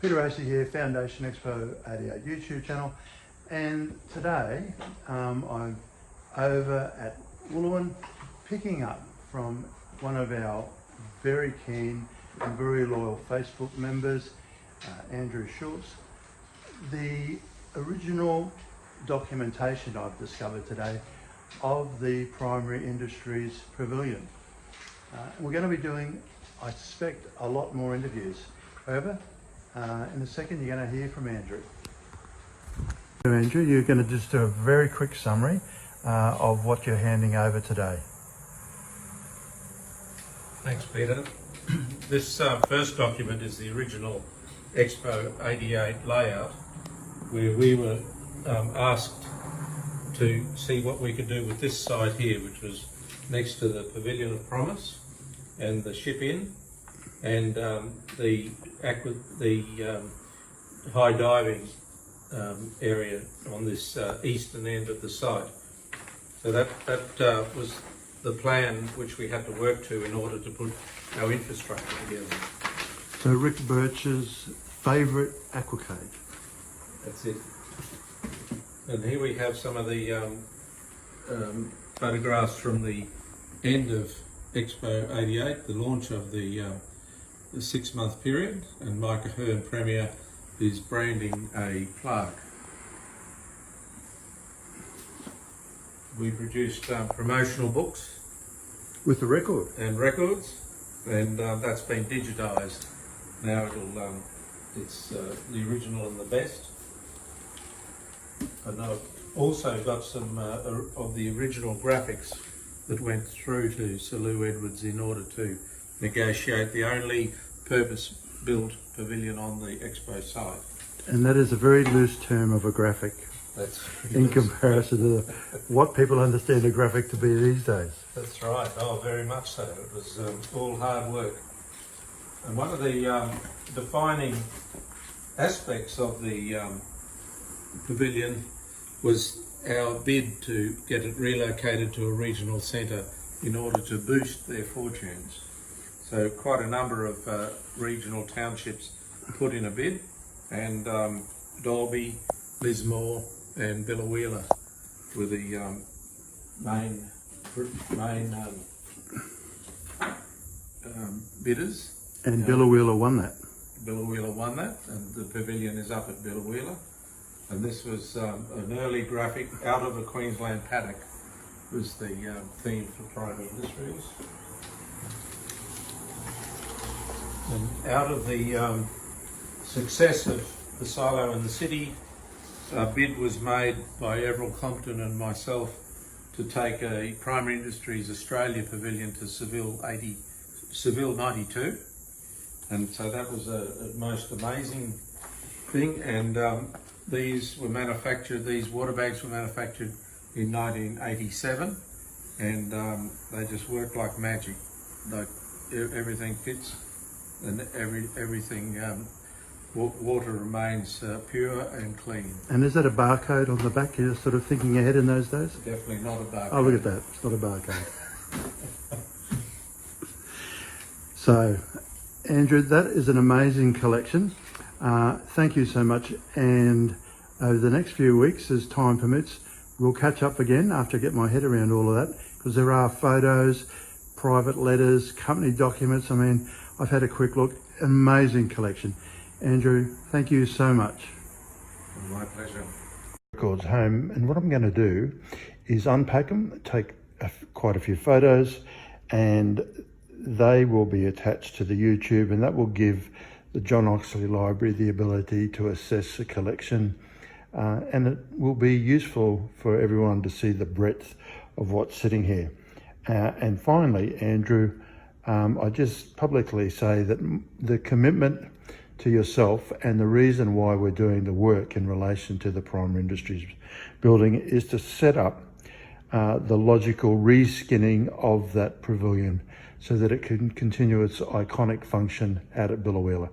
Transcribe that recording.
Peter Racey here, Foundation Expo 88 YouTube channel, and today I'm over at Wooloowin picking up from one of our very keen and very loyal Facebook members, Andrew Schultz, the original documentation I've discovered today of the Primary Industries Pavilion. We're going to be doing, I suspect, a lot more interviews. However, in a second you're going to hear from Andrew. Andrew, you're going to just do a very quick summary of what you're handing over today. Thanks, Peter. This first document is the original Expo 88 layout, where we were asked to see what we could do with this site here, which was next to the Pavilion of Promise and the ship inn and the high diving area on this eastern end of the site. So that was the plan which we had to work to in order to put our infrastructure together. So Rick Birch's favourite aqua cave. That's it. And here we have some of the photographs from the end of Expo 88, the launch of the 6-month period, and Mike Ahern, Premier, is branding a plaque. We produced promotional books With the record. and records, and that's been digitised. Now it's the original and the best. And I've also got some of the original graphics that went through to Sir Lew Edwards in order to negotiate the only purpose-built pavilion on the Expo site. And that is a very loose term of a graphic That's in comparison to what people understand a graphic to be these days. That's right. Oh, very much so. It was all hard work. And one of the defining aspects of the pavilion was our bid to get it relocated to a regional centre in order to boost their fortunes. So quite a number of regional townships put in a bid, and Dalby, Lismore and Biloela were the main bidders. And Biloela won that. Biloela won that, and the pavilion is up at Biloela. And this was an early graphic out of a Queensland paddock was the theme for Primary Industries. And out of the success of the silo in the city, a bid was made by Everil Compton and myself to take a Primary Industries Australia pavilion to Seville 92. And so that was a most amazing thing. And these water bags were manufactured in 1987, and they just work like magic. Like everything fits, and everything water remains pure and clean. And is that a barcode on the back? You're sort of thinking ahead in those days? Definitely not a barcode. Oh, look at that. It's not a barcode. So, Andrew, that is an amazing collection. Thank you so much. And over the next few weeks, as time permits, we'll catch up again after I get my head around all of that, because there are photos, private letters, company documents. I mean, I've had a quick look. Amazing collection. Andrew, thank you so much. My pleasure. Records home, and what I'm going to do is unpack them, take quite a few photos, and they will be attached to the YouTube, and that will give the John Oxley Library the ability to assess the collection, and it will be useful for everyone to see the breadth of what's sitting here. And finally, Andrew, I just publicly say that the commitment to yourself and the reason why we're doing the work in relation to the Primary Industries building is to set up the logical reskinning of that pavilion so that it can continue its iconic function out at Biloela.